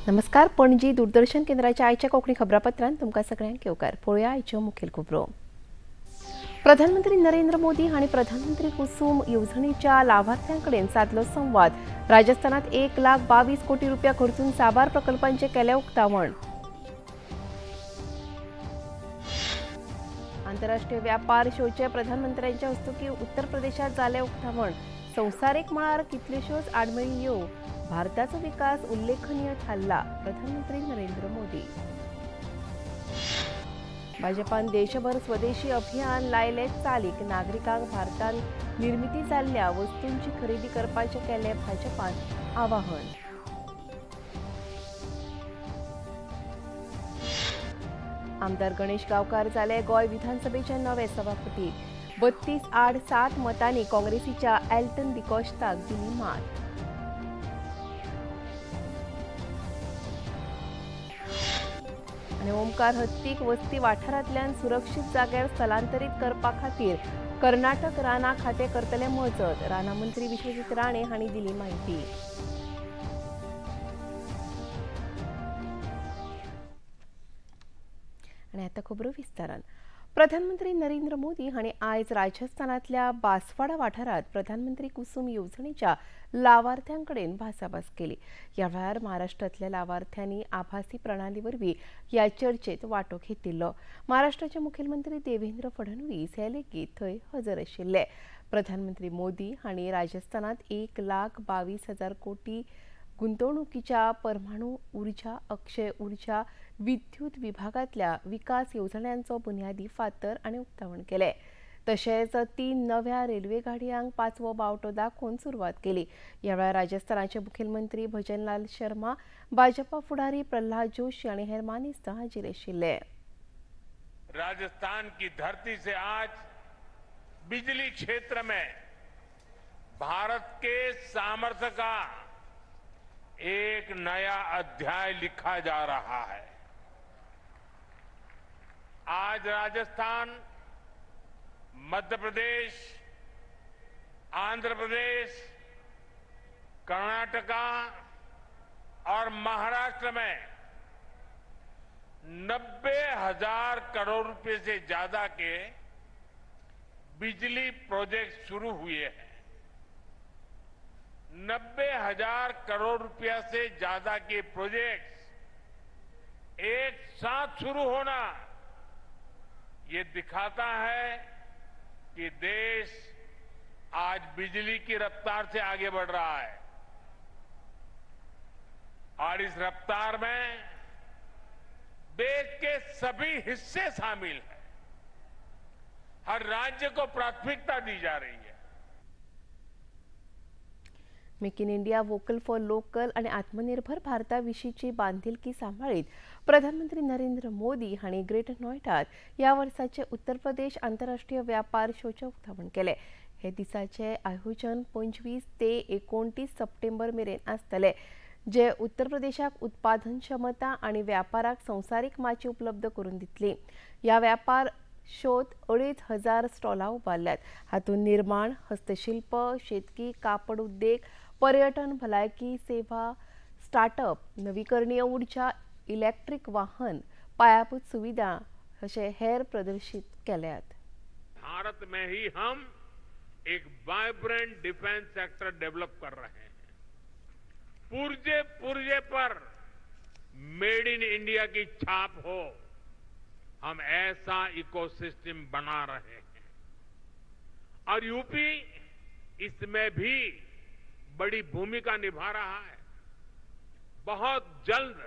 नमस्कार. पणजी दूरदर्शन केंद्राच्या आयच्या कोंकणी खबरापत्रांत तुमकां सगळ्यांक येवकार. पळोवया आयच्यो मुखेल खबरो. प्रधानमंत्री नरेंद्र मोदी हांणी प्रधानमंत्री कुसुम येवजणेच्या लाभार्थ्यांकडेन साधलो संवाद. राजस्थानात 1,22 कोटी रुपया खर्चून साबार प्रकल्पांचे केले उक्तावण. आंतरराष्ट्रीय व्यापार शोचे प्रधानमंत्र्यांच्या हस्तुकी उत्तर प्रदेशात जाले उक्तावण. संवसारीक मळार कितल्योश्योच आडमेळी येवं, भारताचो विकास उल्लेखनीय थारला. प्रधानमंत्री नरेंद्र मोदी. भाजपान देशभर स्वदेशी अभियान लायले चालीक. नागरिकांक भारतांत निर्मिती जाल्ल्या वस्तूंची खरेदी करपाचे केले भाजपान आवाहन. आमदार गणेश गांवकार जाले गोंय विधानसभेचे नवे सभापती. 32-7 मतांनी काँग्रेसीच्या एल्टन डिकॉस्टाक दिली मात. ओमकार हत्तीक वस्ती वाठारांतल्यान सुरक्षीत जाग्यार स्थलांतरीत करपा खातीर कर्नाटक राना खातें करतले मजत. राना मंत्री विश्वजीत राणे हांणी दिली माहिती. आनी आतां खबरो विस्तारान. प्रधानमंत्री नरेंद्र मोदी हांणी आयज राजस्थानांतल्या बांसवाडा वाठारांत प्रधानमंत्री कुसुम येवजणेच्या लावार्थ्यांकडेन भासाभास केली. ह्या वेळार महाराष्ट्रांतल्या लावार्थ्यांनी आभासी प्रणाली वरवीं ह्या चर्चेत वांटो घेतिल्लो. महाराष्ट्राचे मुखेलमंत्री देवेंद्र फडणवीस हे लेगीत थंय हजर आशिल्ले. प्रधानमंत्री मोदी हांणी राजस्थानांत 1,22,000 कोटी गुंतवणुकीच्या परमाणु उर्जा, अक्षय उर्जा, विद्युत विभागांतल्या विकास येवजण्यांचो बुन्यादी फातर आनी उक्तावण केले. तशेंच 3 नव्या रेल्वे गाडयांक 5वो बावटो दाखोवन सुरवात केली. ह्या वेळार राजस्थानाचे मुखेलमंत्री भजनलाल शर्मा, भाजपा फुडारी प्रल्हाद जोशी आनी हेर मानेस्त हाजीर आशिल्ले. राजस्थान की धरती से आज बिजली क्षेत्र में भारत के सामर्थ्य का एक नया अध्याय लिखा जा रहा है. आज राजस्थान, मध्य प्रदेश, आंध्र प्रदेश, कर्नाटका और महाराष्ट्र में 90,000 करोड़ रुपए से ज्यादा के बिजली प्रोजेक्ट शुरू हुए हैं. 90,000 करोड़ रुपया से ज्यादा के प्रोजेक्ट्स एक साथ शुरू होना ये दिखाता है कि देश आज बिजली की रफ्तार से आगे बढ़ रहा है. और इस रफ्तार में देश के सभी हिस्से शामिल हैं. हर राज्य को प्राथमिकता दी जा रही है. Make in India, vocal for local आणि आत्मनिर्भर भारताविशीची बांधिलकी सांभाळीत प्रधानमंत्री नरेंद्र मोदी हांणी ग्रेटर नोएडात ह्या वर्साचे उत्तर प्रदेश आंतरराष्ट्रीय व्यापार शोचे उक्तावण केले. हे दिसाचे आयोजन 25 ते 29 सप्टेंबर मेरेन आसतले, जे उत्तर प्रदेशाक उत्पादन क्षमता आणि व्यापाराक संवसारीक माची उपलब्ध करून दितली. ह्या व्यापार शोध 2,500 स्टॉलां उबारल्यात. हातूंत निर्माण, हस्तशिल्प, शेतकी, कापड उद्देग, पर्यटन, भलायकी सेवा, स्टार्टअप, नवीकरणीय ऊर्जा, इलेक्ट्रिक वाहन, पायाभूत सुविधा अशे हेर प्रदर्शित केल्यात. भारत में ही हम एक वाइब्रेंट डिफेंस सेक्टर डेवलप कर रहे हैं. पुर्जे पुर्जे पर मेड इन इंडिया की छाप हो, हम ऐसा इकोसिस्टम बना रहे हैं. और यूपी इसमें भी बड़ी भूमिका निभा रहा है. बहुत जल्द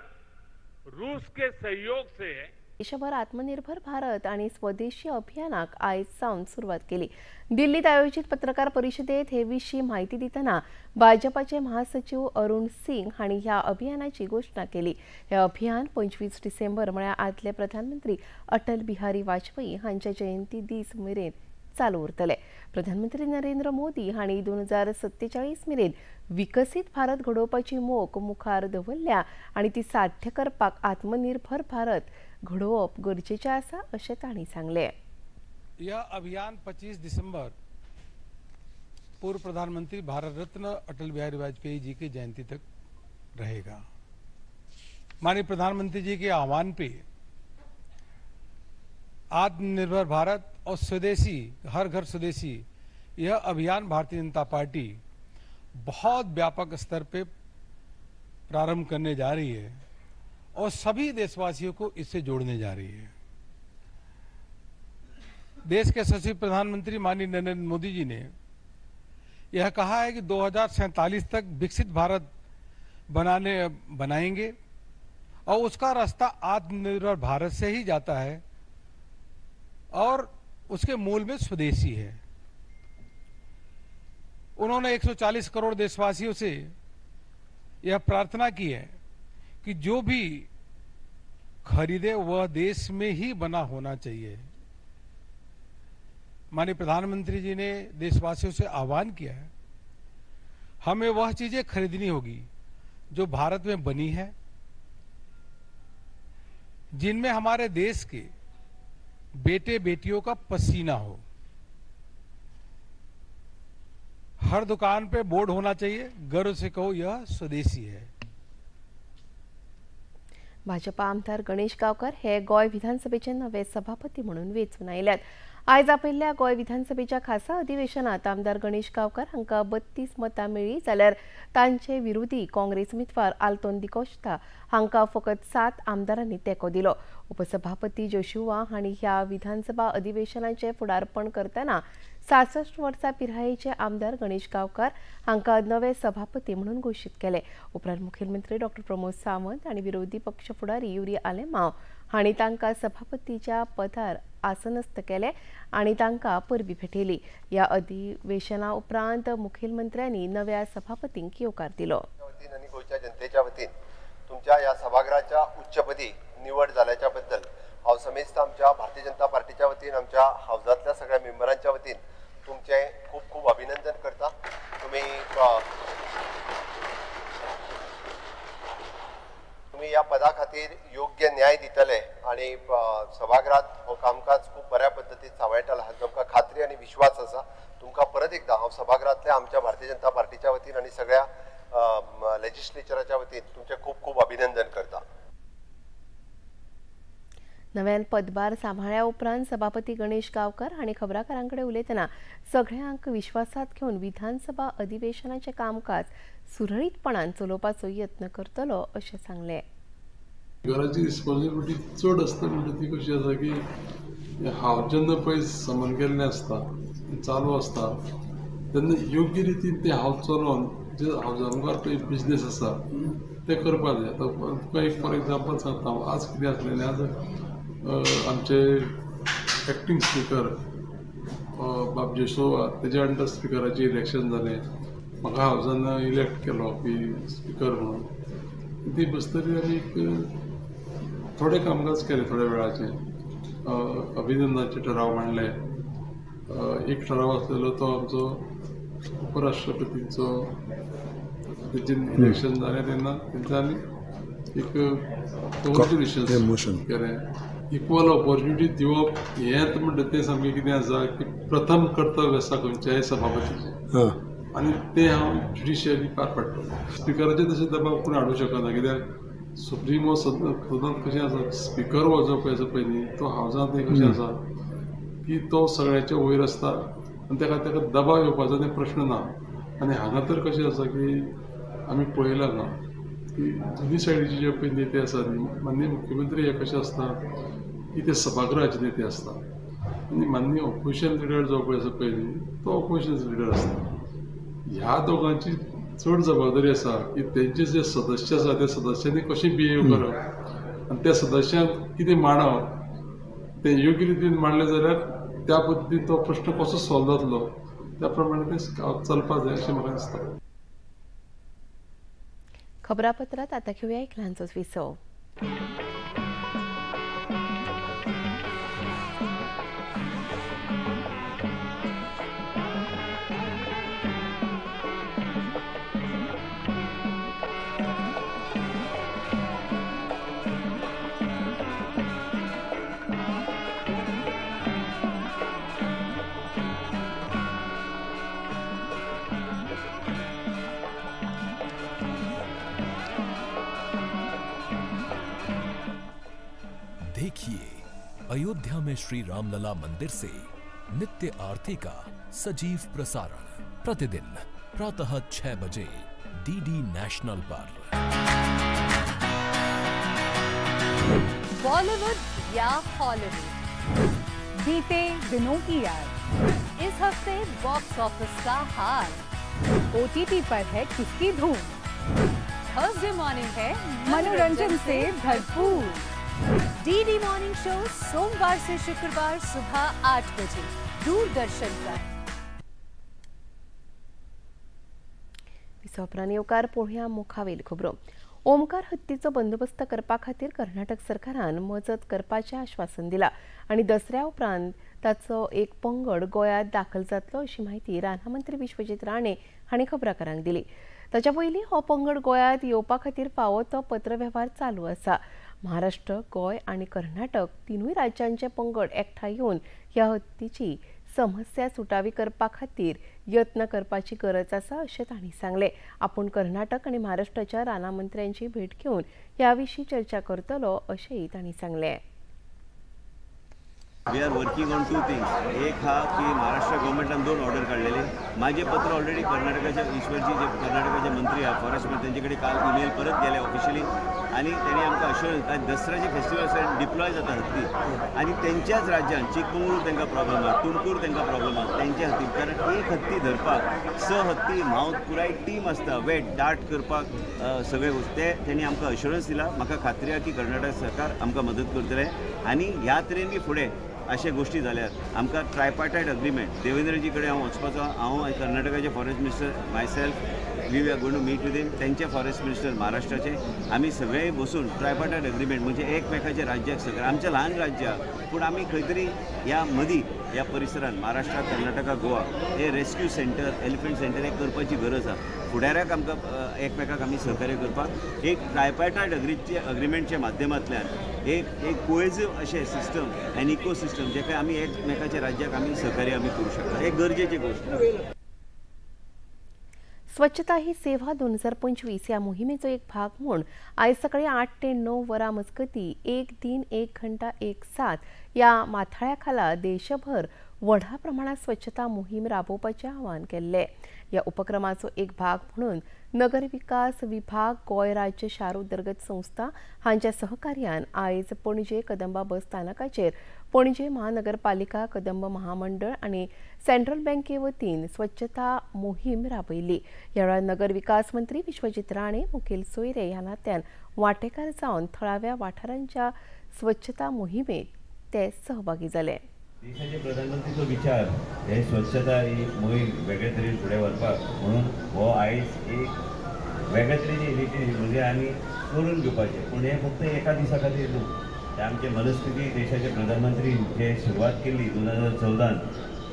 रूस के सहयोग से देशभर आत्मनिर्भर भारत आणि स्वदेशी अभियानाक आयज सावन सुरुवात केली. दिल्लीत आयोजित पत्रकार परिषदेत हे विशीं माहिती दितना भाजपाचे महासचिव अरुण सिंग हांणी ह्या अभियानाची घोषणा केली. हे अभियान 25 डिसेंबर म्हळ्यार आदले प्रधानमंत्री अटल बिहारी वाजपेयी हांच्या जयंती दीस मेरेन चालू उरतले. प्रधानमंत्री नरेंद्र मोदी हांणी 2047 मेरेन विकसीत भारत घडोवपाची मोख मुखार दवरल्या आणि ती साध्य करपाक आत्मनिर्भर भारत घडोवप गरजेचें आसा अशें तांणी सांगलें. यह अभियान 25 दिसंबर पूर्व प्रधानमंत्री भारत रत्न अटल बिहारी वाजपेयी जी की जयंती तक रहेगा। माननीय प्रधानमंत्री जी के आह्वान पे आत्मनिर्भर भारत और स्वदेशी, हर घर स्वदेशी, यह अभियान भारतीय जनता पार्टी बहुत व्यापक स्तर पे प्रारंभ करने जा रही है और सभी देशवासियों को इससे जोड़ने जा रही है। देश के यशस्वी प्रधानमंत्री माननीय नरेंद्र मोदी जी ने यह कहा है कि 2047 तक विकसित भारत बनाएंगे और उसका रास्ता आत्मनिर्भर भारत से ही जाता है और उसके मूल में स्वदेशी है। उन्होंने 140 करोड़ देशवासियों से यह प्रार्थना की है कि जो भी खरीदे वह देश में ही बना होना चाहिए। माननीय प्रधानमंत्री जी ने देशवासियों से आह्वान किया है, हमें वह चीजें खरीदनी होगी जो भारत में बनी है, जिनमें हमारे देश के बेटे बेटियों का पसीना हो। हर दुकान पे बोर्ड होना चाहिए, गर्व से कहो यह स्वदेशी है। भाजपा आमदार गणेश गावकर हे गोय विधानसभेचे नवे सभापती म्हणून वेंचून आयल्यात। आयज आपयल्ल्या गोय विधानसभेच्या खासा अधिवेशनात आमदार गणेश गावकर हांका 32 मतां मेळ्ळी, जाल्यार तांचे विरोधी काँग्रेस उमेदवार आल्तोन दिकोस्ता हांका फकत 7 आमदारांनी तेंको दिलो। उपसभापती जोशुआ हांणी ह्या विधानसभा अधिवेशनाचे फुडारपण करतना 66 वर्सां पिरायेचे आमदार गणेश गावकर हांका नवे सभापती म्हणून घोषीत केले। उपरांत मुखेलमंत्री डॉ. प्रमोद सावंत आनी विरोधी पक्ष फुडारी युरी आलेमांव हांणी तांकां सभापतीच्या पदार आसनस्थ केले आनी तांकां परबीं भेटयली। ह्या अधिवेशना उपरांत मुखेलमंत्र्यांनी नव्या सभापतींक येवकार दिलो। गोंयच्या जनतेच्या वतीन तुमच्या ह्या सभागृहाच्या उच्चपदी निवड जाल्याच्या बद्दल हांव समेस्त आमच्या भारतीय जनता पार्टीच्या वतीन आमच्या हावजातल्या सगळ्या मेंबरांच्या वतीन तुमचे खूप खूप अभिनंदन करता। तुम्ही या पदा खातीर योग्य न्याय दितले आणि सभागृहात हो कामकाज खूप बऱ्या पद्धतीत सांबाळटला हाची आमकां खात्री आणि विश्वास आसा। तुमकां परत एकदा हांव सभागृहातल्या आमच्या भारतीय जनता पार्टीच्या वतीन आणि सगळ्या लेजिस्लेचराच्या वतीन तुमचे खूप खूप अभिनंदन करता। नव्यान पदभार सांभाळ्या उपरांत सभापती गणेश गावकर हांणी खबराकारांकडे उलयतना सगळ्यांक विश्वासात घेवन विधानसभा अधिवेशनाचे कामकाज सुरळीतपणान चलोवपाचो यत्न करतलो अशें सांगलें। घराची रिस्पॉन्सिबिलिटी चड आसता म्हणजे ती कशी आसा की हांव जेन्ना पळय समन केल्लें आसता चालू आसता तेन्ना योग्य रितीन तें हांव चलोवन जे हावजांकार पळय बिजनेस आसा ते करपाक जाय। आतां तुका एक फॉर एग्जांपल सांगता हांव, आज कितें आसलेलें आज आमचे एक्टींग स्पीकर बाब जेसोवा तेजे अंडर स्पीकराचें इलेक्शन जालें, म्हाका हावजान इलेक्ट केलो की स्पीकर म्हणून। ती बसतरी आमी एक थोडे कामकाज केले थोड्या वेळाचे, अभिनंदनाचे ठराव मांडले। एक ठराव आसलेलो तो आमचो उपराष्ट्रपतींचो तेजें इलेक्शन जालें तेन्ना तेंच्यांनी एक कॉन्ग्रेच्युलेशन केलें। इक्वल ऑपॉर्च्युनिटी दिवप हेंच म्हणटा तें सामकें कितें आसा की प्रथम कर्तव्य आसा खंयच्याय सभापतीचें आनी तें हांव ज्युडिशियली पार पाडटलो। स्पिकराचे तशें दबाव कोण हाडूंक शकना, कित्याक सुप्रीमो सदनांत कशें आसा स्पिकर हो जो पळय आसा पयलीं तो हावजांत कशें आसा की तो सगळ्याच्या वयर आसता आनी ताका दबाव येवपाचो तें प्रश्न ना। आनी हांगा तर कशें आसा की आमी पळयलां ना की दोनी सायडीचे जे पळय नेते आसा न्ही, माननीय मुख्यमंत्री हे कशें आसता की ते सभागृहाचे नेते आसता आनी माननीय ऑपोजिशन लिडर जो पळय आसा पळय न्ही तो ऑपोजिशन लिडर आसता। ह्या दोगांची चड जबाबदारी आसा की तेंचे जे सदस्य आसा त्या सदस्यांनी कशें बिहेव करप आनी त्या सदस्यांक कितें मांडप तें योग्य रितीन मांडलें जाल्यार त्या पद्दतीन तो प्रश्न कसो सॉल्व जातलो त्या प्रमाणे तें चलपाक जाय अशें म्हाका दिसता। खबरापत्रात आता घेऊया एक ल्हानसोच विसव। देखिए अयोध्या में श्री रामलला मंदिर से नित्य आरती का सजीव प्रसारण प्रतिदिन प्रातः 6 बजे डीडी नेशनल पर। बॉलीवुड या हॉलीवुड, बीते दिनों की याद, इस हफ्ते बॉक्स ऑफिस का हाल, OTT पर है किसकी धूम, थर्सडे मॉर्निंग है मनोरंजन से भरपूर। डीडी मॉर्निंग शो सोमवार से शुक्रवार सुबह 8 बजे दूरदर्शन पर। विसोपरांनी ओंकार पळोवया मुखावेल खबरो। ओमकार हत्तीचो बंदोबस्त करपा खातीर कर्नाटक सरकारान मजत करपाचें आश्वासन दिलां आनी दसऱ्या उपरांत ताचो एक पंगड गोंयांत दाखल जातलो अशी माहिती रानामंत्री विश्वजीत राणे हांणी खबराकारांक दिली। ताच्या पयलीं हो पंगड गोंयांत येवपा खातीर फावो तो पत्रवेव्हार चालू आसा। महाराष्ट्र, गोंय आनी कर्नाटक तिनूय राज्यांचे पंगड एकठांय येवन ह्या हत्तीची समस्या सुटावी करपा खातीर यत्न करपाची गरज आसा अशें तांणी सांगलें। आपूण कर्नाटक आनी महाराष्ट्राच्या रानामंत्र्यांची भेट घेवन ह्या विशीं चर्चा करतलो अशेंय तांणी सांगलें। We are working on 2 things. एक हा की महाराष्ट्र गव्हर्मेंटान 2 ऑर्डर काढलेले। माझे पत्र ऑलरेडी कर्नाटकाच्या ईश्वरजी जे कर्नाटकाचे मंत्री आहात फॉरेस्ट मंत्री त्यांच्याकडे काल ईमेल परत गेले ऑफिशियली आणि त्यांनी आमकां अश्युरन्स आज दसऱ्याचे फेस्टिवल डिप्लॉय जाता हत्ती आणि त्यांच्याच राज्यात चिकमंगळूर तांकां प्रॉब्लेम आहा, तुमकूर तांकां प्रॉब्लेम आहा त्यांच्या हत्ती कारण एक हत्ती धरपाक 6 हत्ती मावत पुराय टीम आसता वेट डार्ट करपाक सगळे ते त्यांनी आमकां अश्युरन्स दिला। म्हाका खात्री आहा की कर्नाटक सरकार आमकां मदत करतले आणि ह्या तरेन बी फुडें अशे गोष्टी जाल्यात आमकां ट्रायपार्टायट अग्रीमेंट देवेंद्रजी कडेन हांव वचपाचो हांव कर्नाटकाचे forest minister myself we are going to meet with him तेंचे फॉरेस्ट मिनिस्टर महाराष्ट्राचे आमी सगळे बसून ट्रायपार्टायट अग्रीमेंट म्हणजे एकमेकाच्या राज्याक सगळे आमच्या ल्हान राज्या पूण आमी खंय तरी ह्या मदीं ह्या परिसरांत महाराष्ट्रा कर्नाटका गोवा हे रेस्क्यू सेंटर एलिफंट सेंटर हे करपाची गरज आसा। फुडाऱ्याक आमकां एकमेकाक आमी सहकार्य करपाक एक ट्रायपार्टायट अग्रीमेंटच्या माध्यमांतल्यान एक कोहेसिव्ह अशें सिस्टम एन इकोसिस्टम जेका आमी एकमेकाच्या राज्याक आमी सहकार्य आमी करूं शकता एक गरजेची गोष्ट। स्वच्छता ही सेवा 2025 ह्या मोहिमेचो एक भाग म्हूण आयज सकाळी 8 ते 9 वरां मजगतीं एक दिन एक घंटा एक साथ ह्या माथाळ्या खाला देशभर व्हडा प्रमाणात स्वच्छता मोहीम राबोवपाचें आवाहन केल्लें। ह्या उपक्रमाचो एक भाग म्हणून नगर विकास विभाग, गोंय राज्य शार उदरगत संस्था हांच्या सहकार्यान आयज पणजे कदंबा बस स्थानकाचेर पणजे महानगरपालिका, कदंब महामंडळ आनी सेंट्रल बँके वतीन स्वच्छता मोहीम राबयली। ह्या वेळार नगर विकास मंत्री विश्वजीत राणे, मुखेल सोयरे ह्या नात्यान वांटेकार जावन थळाव्या वाठारांच्या स्वच्छता मोहिमेत ते सहभागी जाले। देशाचे प्रधानमंत्रीचो विचार हे स्वच्छता ही मोहीम वेगळे तरेन फुडें व्हरपाक म्हणून हो आयज एक वेगळे तरेची इनिशिएटीव म्हणजे आमी करून घेवपाचें पूण हे फक्त एका दिसा खातीर न्हू ते आमचे मनस्थिती देशाचे प्रधानमंत्री जे सुरवात केल्ली 2014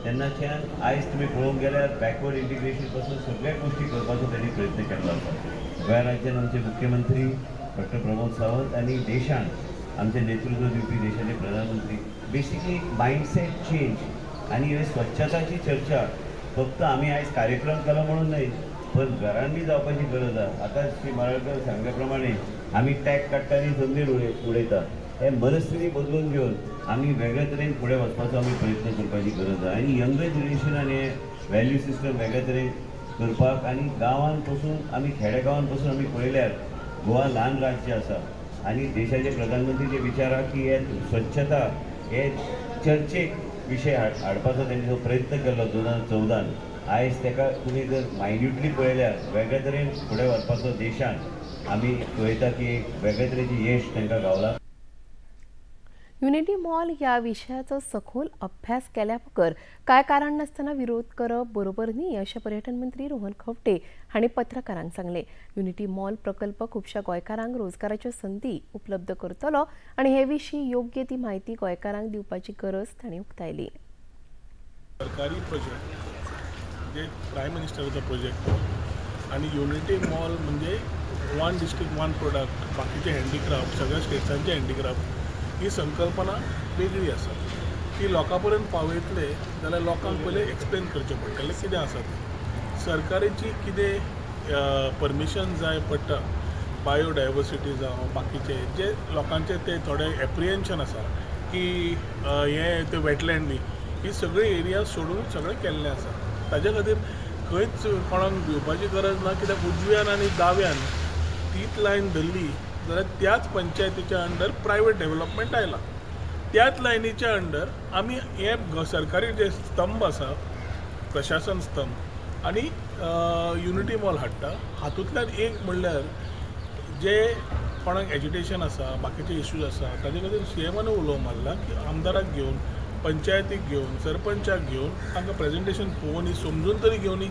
तेन्नाच्यान आयज तुमी पळोवंक गेल्यार बॅकवर्ड इंटिग्रेशन पासून सगळे गोष्टी करपाचो त्यांनी प्रयत्न केल्लो आसा। गोंय राज्यान आमचे मुख्यमंत्री डॉक्टर प्रमोद सावंत आनी देशान आमचे नेतृत्व दिवपी देशाचे प्रधानमंत्री बेसिकली मायंडसेट चेंज आनी हे स्वच्छताची चर्चा फक्त आमी आयज कार्यक्रम केलो म्हणून न्हय पण घरान बी जावपाची गरज आसा। आतां श्री माळकर सांगले प्रमाणे आमी टॅग काडटा आनी जमनीर उडयता हे मनस्थिती बदलून घेवन आमी वेगळे तरेन फुडें वचपाचो आमी प्रयत्न करपाची गरज आसा आनी यंगर जनरेशनान हे व्हॅल्यू सिस्टम वेगळे तरेन करपाक आनी गांवांत पसून आमी खेडेगांवांत पसून आमी पळयल्यार गोवा ल्हान राज्य आसा आनी देशाचे प्रधानमंत्रीचे विचार आहा की हे स्वच्छता हे चर्चेक विशय हाडपाचो तेणी जो प्रयत्न केलो 2014 आयज तेका तुमी जर मायन्युटली पळयल्यार वेगळे तरेन फुडें व्हरपाचो देशान आमी पळयता की एक वेगळे तरेचें यश तांकां गावलां। युनिटी मॉल ह्या विशयाचो सखोल अभ्यास केल्या बगर काय कारण नासतना विरोध करप बरोबर न्ही अशें पर्यटन मंत्री रोहन खंवटे हांणी पत्रकारांक सांगलें। युनिटी मॉल प्रकल्प खुबश्या गोंयकारांक रोजगाराच्यो संदी उपलब्ध करतलो आनी हे विशीं योग्य ती म्हायती गोंयकारांक दिवपाची गरज तांणी उक्तायली। सरकारी प्रोजेक्ट जे प्रायम मिनिस्टराचो प्रोजेक्ट आनी युनिटी मॉल म्हणजे वन डिस्ट्रिक्ट वन प्रोडक्ट बाकीचे हँडीक्राफ्ट सगळ्या स्टेट्सांचे हँडीक्राफ्ट ही संकल्पना वेगळी आसा ती लोकां पर्यंत पावयतले जाल्यार लोकांक पयले एक्सप्लेन करचें पडटलें कितें आसा सरकाराची कितें परमिशन जाय पडटा बायोडायवर्सिटी जावं बाकीचे जे लोकांचे ते थोडे एप्रिहेन्शन आसा की हे ते वेटलँड न्ही ही सगळी एरिया सोडून सगळें केल्लें आसा ताजे खातीर खंयच कोणाक भिवपाची गरज ना कित्याक उजव्यान आनी दाव्यान तीच लायन धरली जाल्यार त्याच पंचायतीच्या अंडर प्रायवेट डेव्हलपमेंट आयला त्याच लायनीच्या अंडर आमी हे सरकारी जे स्तंभ आसा प्रशासन स्तंभ आनी युनिटी मॉल हाडटा हातूंतल्यान एक म्हणल्यार जे कोणाक एज्युटेशन आसा बाकीचे इश्यूज आसा ताजे खातीर सीएमान उलोव मारला की आमदाराक घेवन पंचायतीक घेवन सरपंचाक घेवन तांकां प्रेजेंटेशन पळोवनी समजून तरी घेवनी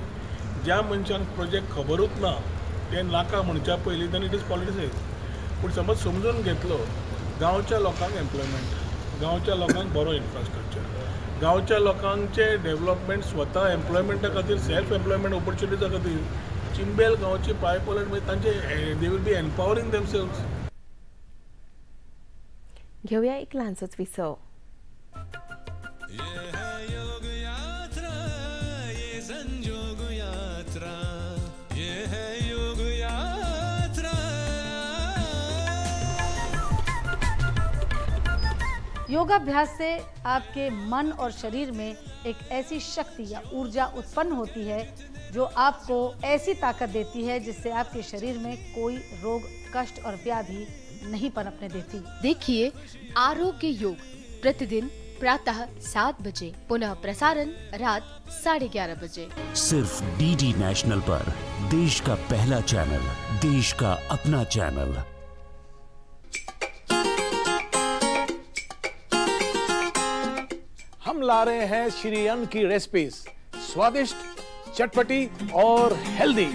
ज्या मनशांक प्रोजेक्ट खबरूच ना ते नाका म्हणच्या पयलीं देन इट इज पॉलिटिसायज पूण समज समजून घेतलो गांवच्या लोकांक एम्प्लॉयमेंट गांवच्या लोकांक बरो इन्फ्रास्ट्रक्चर गांवच्या लोकांचे डेव्हलपमेंट स्वता एम्प्लॉयमेंटा खातीर सेल्फ एम्प्लॉयमेंट ऑपॉर्च्युनिटीजा खातीर चिंबेल गांवची पायपोलट म्हणजे तांचे they will be empowering themselves. घेऊया एक ल्हानसोच विसव. योगाभ्यास से आपके मन और शरीर में एक ऐसी शक्ति या ऊर्जा उत्पन्न होती है जो आपको ऐसी ताकत देती है जिससे आपके शरीर में कोई रोग कष्ट और व्याधि नहीं पनपने देती. देखिए आरोग्य योग प्रतिदिन प्रातः 7 बजे, पुनः प्रसारण रात 11:30 बजे, सिर्फ डीडी नेशनल पर. देश का पहला चैनल, देश का अपना चैनल. हम ला रहे हैं श्री अन्न की रेसिपीज, स्वादिष्ट, चटपटी और हेल्दी.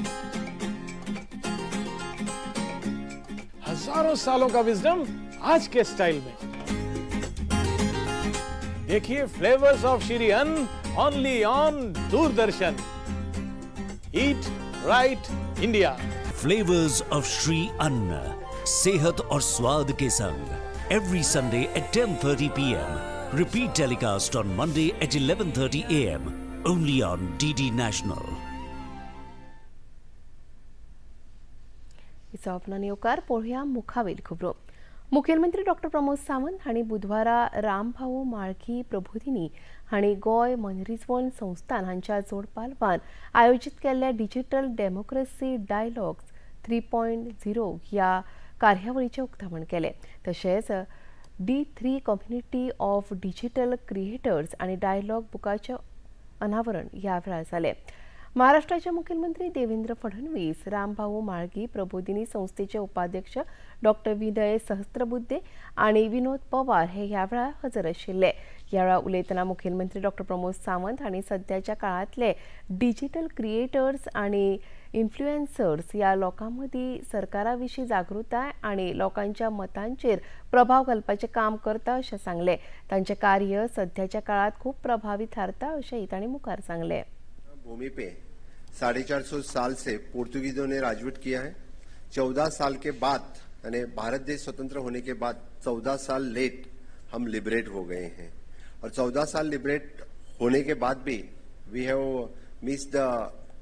हजारों सालों का विजडम आज के स्टाइल में. देखिए flavours of Shri Anna only on Doordarshan. Eat right India. Flavours of Shri Anna, सेहत और स्वाद के संग. Every Sunday at 10:30 PM. Repeat telecast on Monday at 11:30 AM. Only on DD National. हिचो आपला नेवकार पळोवया मुखावेल खबरो. मुखेलमंत्री डॉ. प्रमोद सावंत हांणी बुधवारा रामभाऊ म्हाळगी प्रबोधिनी हांणी गोंय मनरिजवण संस्थान हांच्या जोड पालवान आयोजीत केल्ल्या डिजिटल डेमोक्रेसी डायलॉग्स 3.0 ह्या कार्यावळीचें उक्तावण केलें. तशेंच D3 community of digital creators आणि डायलॉग बुकाचे अनावरण ह्या वेळार जालें. महाराष्ट्राचे मुखेलमंत्री देवेंद्र फडणवीस, रामभाऊ म्हाळगी प्रबोधिनी संस्थेचे उपाध्यक्ष डॉ. विनय सहस्त्रबुद्धे आणि विनोद पवार हे ह्या वेळार हजर आशिल्ले. ह्या वेळार उलयतना मुखेलमंत्री डॉ. प्रमोद सावंत हांणी सध्याच्या काळांतले डिजिटल क्रिएटर्स आणि इन्फ्लुएन्सर्स ह्या लोकां मदीं सरकारा विशीं जागृताय आणि लोकांच्या मतांचेर प्रभाव घालपाचें काम करता अशें सांगलें. तांचें कार्य सध्याच्या काळांत खूब प्रभावी थारता अशेंय तांणी मुखार सांगलें. भूमि पे 450 साल से पोर्तुगीजों ने राजवट किया है. 14 साल के बाद यानी भारत देश स्वतंत्र होने के बाद 14 साल लेट हम लिबरेट हो गए हैं. और 14 साल लिबरेट होने के बाद भी we have missed the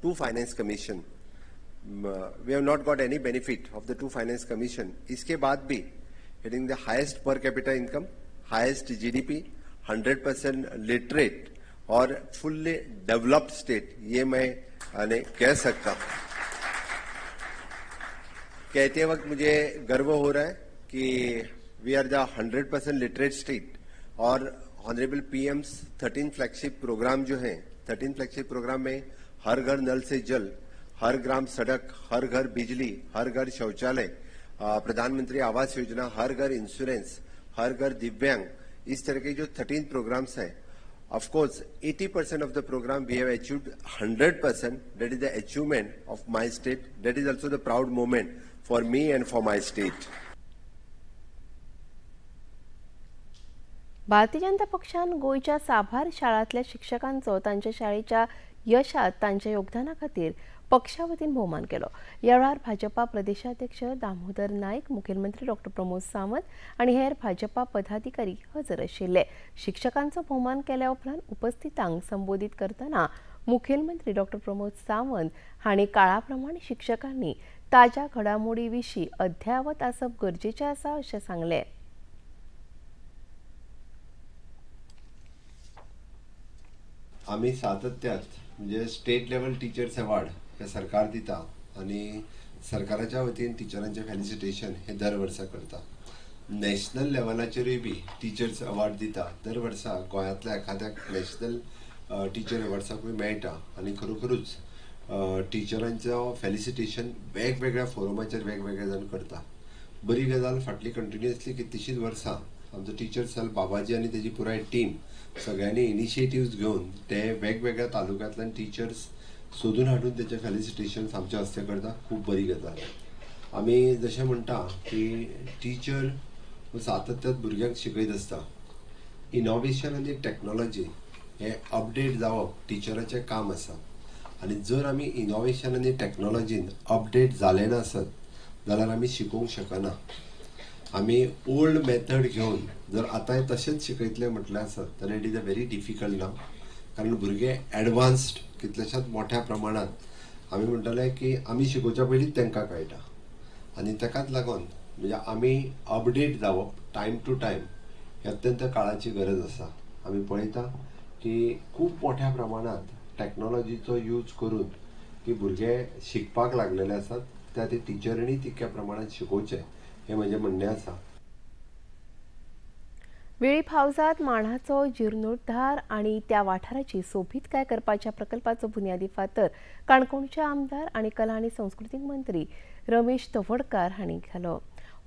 2 finance commission. We have not got any benefit of the 2 finance commission. इसके बाद भी hitting the highest per capita income, highest GDP, 100% literate और फुल्ली डेवलप्ड स्टेट, ये मैं कह सकता हूं. कहते वक्त मुझे गर्व हो रहा है कि we are the 100% literate state. और ऑनरेबल पीएम्स 13 फ्लैगशिप प्रोग्राम जो हैं, 13 फ्लैगशिप प्रोग्राम में हर घर नल से जल, हर ग्राम सड़क, हर घर बिजली, हर घर शौचालय, प्रधानमंत्री आवास योजना, हर घर इंश्योरेंस, हर घर दिव्यांग, इस तरह के जो 13 प्रोग्राम्स हैं. Of course, 80% of the program we have achieved 100%. That is the achievement of my state. That is also the proud moment for me and for my state. Bharatiya Janata पक्षान गोयच्या साभार शाळांतल्या शिक्षकांचो तांच्या शाळेच्या यशात तांच्या योगदाना खातीर पक्षा वतीन भोवमान केलो. ह्या वेळार भाजपा प्रदेशाध्यक्ष दामोदर नायक, मुखेलमंत्री डॉ. प्रमोद सावंत आणि हेर भाजपा पदाधिकारी हजर आशिल्ले. शिक्षकांचो भोवमान केल्या उपरांत उपस्थितांक संबोधित करतना मुखेलमंत्री डॉ. प्रमोद सावंत हांणी काळा प्रमाण शिक्षकांनी ताज्या घडामोडी विशीं अद्यावत आसप गरजेचें आसा अशें सांगलें. आमी सातत्यात म्हणजे स्टेट लेवल टीचर्स अवॉर्ड हे सरकार दिता आणि सरकाराच्या वतीन टिचरांचे फेलिसिटेशन हे दर वर्सा करता. नॅशनल लेवलाचेरूय बी टिचर्स अवॉर्ड दिता. दर वर्सा गोंयांतल्या एखाद्याक नॅशनल टीचर अवॉर्ड्साकूय मेळटा आणि खरोखरूच टिचरांचो फेलिसिटेशन वेगवेगळ्या फोरमाचेर वेगवेगळे जाण करता. बरी गजाल फाटली कंटिन्युअसली कितलीशींच वर्सां आमचो टीचर सेल बाबाजी आनी तेजी पुराय टीम सगळ्यांनी इनिशिएटिव्स घेवन ते वेगवेगळ्या तालुक्यांतल्यान टीचर्स सोदून हाडून तेचे फेलिसिटेशन आमचे हस्ते करता. खूब बरी गजाल. आमी जशें म्हणटा की टिचर सातत्यात भुरग्यांक शिकयत आसता. इनोव्हेशन आनी टेक्नॉलॉजी हे अपडेट जावप टिचराचें काम आसा आनी जर आमी इनोव्हेशन आनी टेक्नॉलॉजीन अपडेट जाले नासत जाल्यार आमी शिकोवंक शकना. आमी ओल्ड मेथड घेवन जर आतांय तशेंच शिकयतले म्हटलें आसत जाल्यार it is a very difficult नाव. कारण भुरगे एडवान्स्ड कितल्याशाच मोठ्या प्रमाणात आमी म्हणटले की आमी शिकोवच्या पयलींच तांकां कळटा आनी ताकाच लागून म्हणजे आमी अपडेट जावप टायम टू टायम ही अत्यंत काळाची गरज आसा. आमी पळयता की खूब मोठ्या प्रमाणात टॅक्नॉलॉजीचो यूज करून की भुरगे शिकपाक लागलेले आसात. त्या ते टिचरांनी तितक्या प्रमाणात शिकोवचे हे म्हजें म्हणणें आसा. वेळीप हावजात मांडाचो जीर्णोद्धार आणि त्या वाठाराची सोबीतकाय करपाच्या प्रकल्पाचो बुन्यादी फातर काणकोणचे आमदार आणि कला आणि संस्कृती मंत्री रमेश तवडकार हांणी घालो.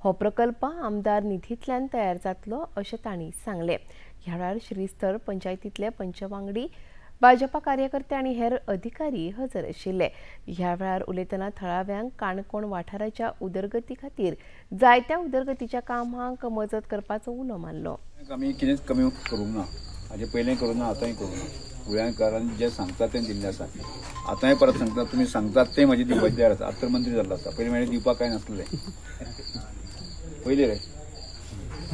हो प्रकल्प आमदार निधींतल्यान तयार जातलो अशें तांणी सांगलें. ह्या वेळार श्रीस्थळ पंचायतींतले पंचवांगडी भाजपा कार्यकर्ते आणि हेर अधिकारी हजर आशिल्ले. ह्या वेळार उलयतना थळाव्यांक काणकोण वाठाराच्या उदरगती खातीर जायत्या उदरगतीच्या कामांक मजत करपाचो उलो मारलो. आमी कितेंच कमी करूंक ना. हाजे पयलें करूं ना, आतांय करूं ना. गोंयकारांनी जें सांगता तें दिल्लें आसा. आतांय परत सांगता तुमी सांगतात तें म्हाजे दिवपाचें तयार आसा. अर्थमंत्री जाल्लो आसा. पयलीं म्हाजे दिवपाक कांय नासलें. पयलीं रे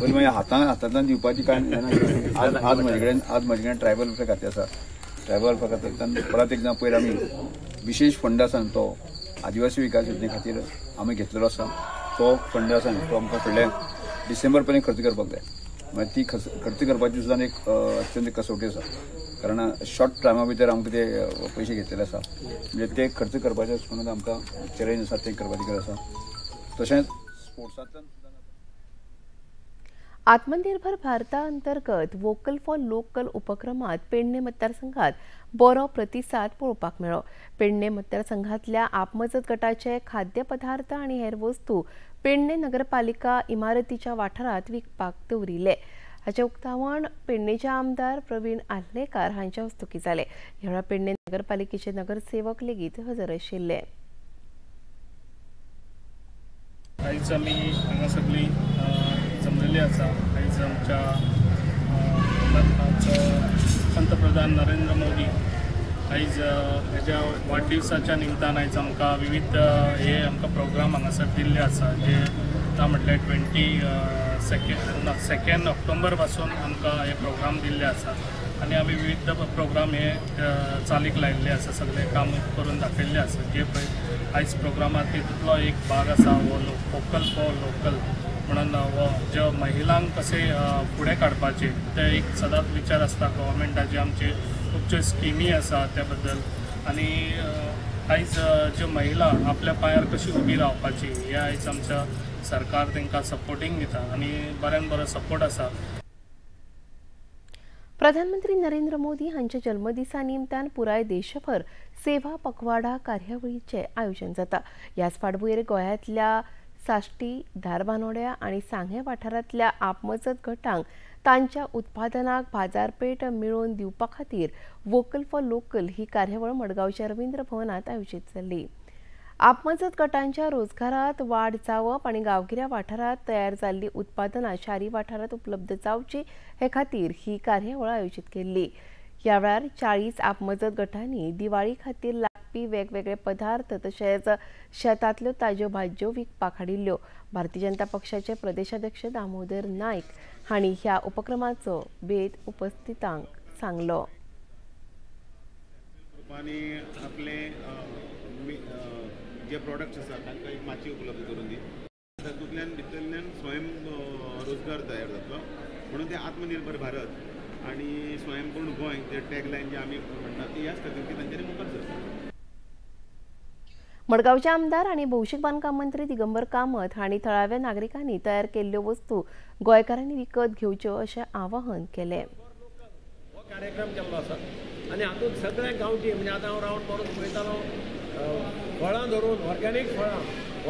पयलीं म्हाज्या हातांतल्यान दिवपाची कांय आज म्हजे कडेन ट्रायबल खातें आसा. ट्रायबल खात्यांतल्यान परत एकदां पयर आमी विशेष फंड आसा तो आदिवासी विकास योजने खातीर आमी घेतलेलो आसा. तो फंड आसा तो आमकां फुडल्या डिसेंबर पर्यंत खर्च करपाक जाय. मागीर ती खर्च करपाची सुद्दां एक अत्यंत कसोटी आसा. कारण शॉर्ट टायमा भितर आमकां ते पयशे घेतलेले आसा. म्हणजे ते खर्च करपाचे म्हणून आमकां चॅलेंज आसा ते करपाची गरज आसा. तशेंच स्पोर्ट्सांतल्यान आत्मनिर्भर भारता अंतर्गत वोकल फॉर लोकल उपक्रमात पेडणे मतदारसंघात बरो प्रतिसाद पळोवपाक मेळ्ळो. पेडणे मतदारसंघातल्या आपमजत गटाचे खाद्यपदार्थ आणि हेर वस्तू पेडणे नगरपालिका इमारतीच्या वाठारात विकपाक दवरिल्ले. हाचे उक्तावण पेडणेचे आमदार प्रवीण आल्लेकार हांच्या हस्तुकी जाले. ह्या वेळार पेडणे नगरपालिकेचे नगरसेवक लेगीत हजर आशिल्ले. आयज आमी हांगा सगळीं जमलेली आसा. आयज आमच्या पंतप्रधान नरेंद्र मोदी आयज हेज्या वाडदिवसाच्या निमतान आयज आमकां विविध हे आमकां प्रोग्राम हांगासर दिल्ले आसा. जे म्हटल्यार 22 ऑक्टोबर पासून आमकां हे प्रोग्राम दिल्ले आसा आनी आमी विविध प्रोग्राम हे चालीक लायिल्ले आसा. सगळे काम करून दाखयल्ले आसा. जे पळय आयज प्रोग्रामात तितूंतलो एक भाग आसा हो वोकल फॉर लोकल म्हणून हो ज्यो महिलांक कशें फुडें काडपाचे ते एक सदांच विचार आसता गव्हर्मेंटाचे. आमचे खुबश्यो स्किमी आसा त्या बद्दल आनी आयज ज्यो महिला आपल्या पांयार कशी उबी रावपाची हे आयज आमच्या सरकार तांकां सपोर्टींग दिता आनी बऱ्यान बरो सपोर्ट आसा. प्रधानमंत्री नरेंद्र मोदी हांच्या जल्मदिसा निमतान पुराय देशभर सेवा पखवाडा कार्यावळीचे आयोजन जाता. ह्याच फाटभुंयेर गोंयांतल्या साश्टी, धारबानोड्या आणि सांगे वाठारांतल्या आपमजत गटांक तांच्या उत्पादनाक बाजारपेठ मेळोवन दिवपा खातीर वोकल फॉर लोकल ही कार्यावळ मडगांवच्या रवींद्र भवनात आयोजीत जाल्ली. आपमजत गटांच्या रोजगारात वाड जावप आणि गांवगिऱ्या वाठारात तयार जाल्ली उत्पादनां शारी वाठारात उपलब्ध जावची हे खातीर ही कार्यावळ आयोजीत केल्ली. ह्या वेळार 40 आपमजत गटांनी दिवाळी खातीर लागपी वेगवेगळे पदार्थ तशेंच शेतांतल्यो ताज्यो भाज्यो विकपाक हाडिल्ल्यो. भारतीय जनता पक्षाचे प्रदेशाध्यक्ष दामोदर नायक हांणी ह्या उपक्रमाचो बेत उपस्थितांक सांगलो. आपले जे प्रॉडक्ट्स आसा तांकां एक माची उपलब्ध करून दी, तातूंतल्यान भितरल्यान स्वयं रोजगार तयार जातलो. म्हणून ते आत्मनिर्भर भारत आणि स्वयंपूर्ण गोंय जे टॅगलायन जे आमी म्हणटात ती ह्याच खातीर की तांच्यांनी मुखार सरता. मडगावचे आमदार आणि भौशीक बांदकाम मंत्री दिगंबर कामत हांणी थळाव्या नागरिकांनी तयार केल्ल्यो वस्तू गोंयकारांनी विकत घेवच्यो अशें आवाहन केलें. कार्यक्रम केल्लो आसा आनी हातूंत सगळे गांवठी म्हणजे आतां हांव रावंड मारून पळयतालो फळां धरून ऑर्गेनीक फळां,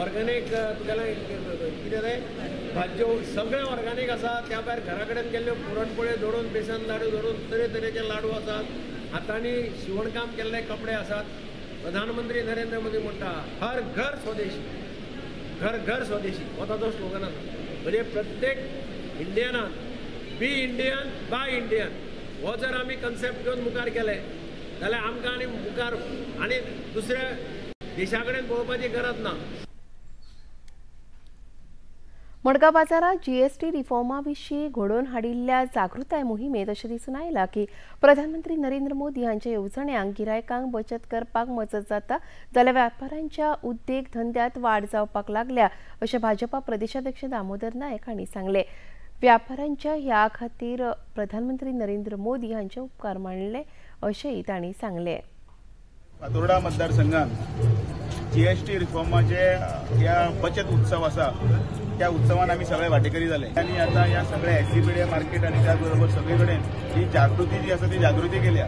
ऑर्गेनीक तुगेलें कितें रे भाज्यो सगळे ऑर्गेनीक आसा. त्या भायर घरा कडेन केल्ल्यो पुरणपोळ्यो धरून, बेसन लाडू धरून तरेतरेचे लाडू आसात. हातांनी शिवणकाम केल्ले कपडे आसात. प्रधानमंत्री नरेंद्र मोदी म्हणटा हर घर स्वदेशी, घर घर स्वदेशी हो ताचो स्लोगन आसा. म्हणजे प्रत्येक इंडियनान बी इंडियन बाय इंडियन हो जर आमी कन्सेप्ट घेवन मुखार केले जाल्यार आमकां आनी मुखार आनी दुसऱ्या देशा कडेन पळोवपाची गरज ना. मडगाव बाजारात जीएसटी रिफॉर्मा विशीं घडोवन हाडिल्ल्या जागृताय मोहिमेत अशें दिसून आयलां की प्रधानमंत्री नरेंद्र मोदी हांच्या येवजण्यांक गिरायकांक बचत करपाक मजत जाता जाल्यार व्यापाऱ्यांच्या उद्देग धंद्यात वाड जावपाक लागल्या अशें भाजपा प्रदेशाध्यक्ष दामोदर नायक हांणी सांगलें. व्यापाऱ्यांच्या ह्या खातीर प्रधानमंत्री नरेंद्र मोदी हांचे उपकार मानले अशेंय तांणी सांगलें. फातोर्डा मतदारसंघात जीएसटी रिफॉर्माचे ह्या बचत उत्सव आसा त्या उत्सवान आमी सगळे वांटेकरी जाले आनी आतां ह्या सगळ्या एससीपीडीए मार्केट आनी त्या बरोबर सगळे कडेन ही जागृती जी आसा ती जागृती केल्या.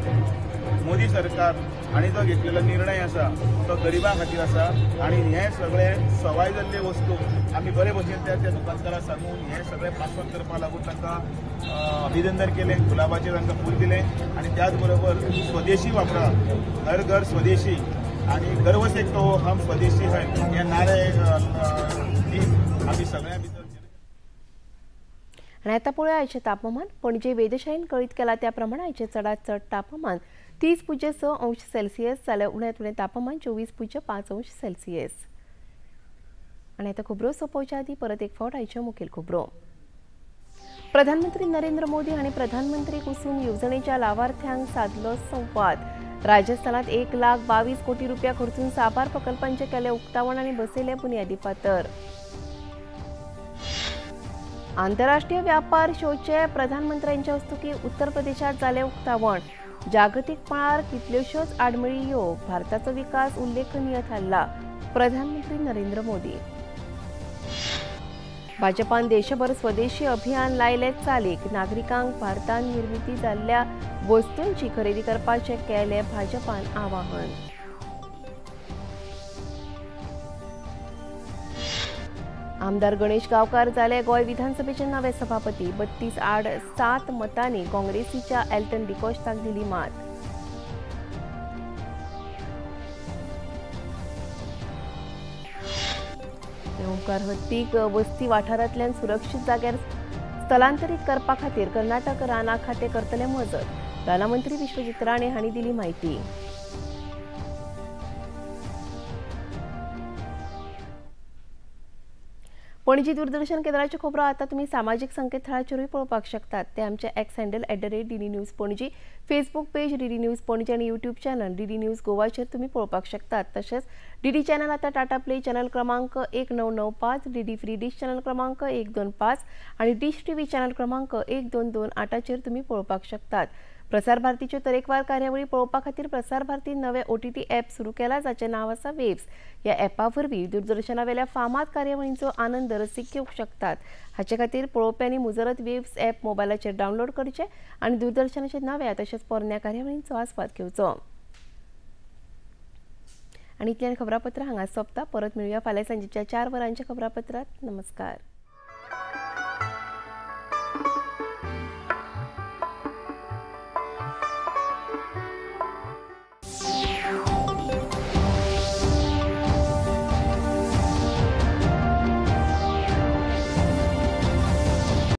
मोदी सरकार हांणी जो घेतलेलो निर्णय आसा तो गरिबां खातीर आसा आनी हे सगळे सवाय जाल्ले वस्तू आमी बरे भशेन त्या दुकानदाराक सांगून हे सगळे पासवर्ड करपा लागून तांकां अभिनंदन केलें, गुलाबाचें तांकां फूल दिलें आनी त्याच बरोबर स्वदेशी वापरा, हर घर स्वदेशी आणि गर्व से कहो हम स्वदेशी है या नारे आम्ही सगळ्या भितर. आणि आता पळोवया आयचे तापमान. पणजे वेधशाळेन कळीत केला त्या प्रमाणे आयचे चडांत चड तापमान 30.6 अंश सेल्सियस जाल्यार उण्यांत उणें तापमान 24.5 अंश सेल्सियस. आणि आता खबरो सोंपोवच्या आदी परत एक फावट आयच्यो मुखेल खबरो. प्रधानमंत्री नरेंद्र मोदी हांणी प्रधानमंत्री कुसुम येवजणेच्या लावार्थ्यांक साधलो संवाद. राजस्थानात 1,22 कोटी रुपया खर्चून साबार प्रकल्पांचे केले उक्तावण आणि बसयले बुनियादी फातर. आंतरराष्ट्रीय व्यापार शोचे प्रधानमंत्र्यांच्या हस्तुकी उत्तर प्रदेशात जाले उक्तावण. जागतिक मळार कितल्योश्योच आडमेळी येवक भारताचो विकास उल्लेखनीय थारला. प्रधानमंत्री नरेंद्र मोदी. भाजपान देशभर स्वदेशी अभियान लायले चालीक. नागरिकांक भारतान निर्मिती जाल्ल्या वस्तूंची खरेदी करपाचे केले भाजपान आवाहन. आमदार गणेश गांवकार जाले गोंय विधानसभेचे नवे सभापती. 32 आड 7 मतांनी काँग्रेसीच्या एल्टन डिकॉस्टाक दिली मात. ओंकार हत्तीक वस्ती वाठारांतल्यान सुरक्षीत जाग्यार स्थलांतरीत करपा खातीर कर्नाटक राना खातें करतले मजत. राना मंत्री विश्वजीत राणे हांणी दिली माहिती. पणजी दूरदर्शन केंद्राच्यो खबरो आता तुम्ही सामाजीक संकेतथळाचेरूय पळोवपाक शकतात. ते आमचे x handle @DD news Panaji, Facebook page DD news Panaji आणि यूट्यूब चॅनल DD न्यूज गोवाचेर तुम्ही पळोवपाक शकतात. तसेच DD चॅनल आता टाटा प्ले चॅनल क्रमांक 1995, DD फ्री डिश चॅनल क्रमांक 125 आणि डिश टीव्ही चॅनल क्रमांक 1228चेर तुम्ही पळोवपाक शकतात. प्रसार भारतीच्यो तरेकवार कार्यावळी पळोवपा खातीर प्रसार भारती नवे OTT ॲप सुरू केला जाचें नांव आसा वेव्स. ह्या ॲपा वरवीं दूरदर्शना वेल्या फामाद कार्यावळींचो आनंद रसीक घेवंक शकतात. हाचे खातीर पळोवप्यांनी मुजरत वेव्स ॲप मोबायलाचेर डावनलोड करचें आनी दूरदर्शनाचे नव्या तशेंच पोरण्या कार्यावळींचो आस्वाद घेवचो. आनी इतल्यान खबरापत्र हांगा सोंपता. परत मेळुया फाल्यां सांजेच्या 4 वरांच्या खबरापत्रांत. नमस्कार.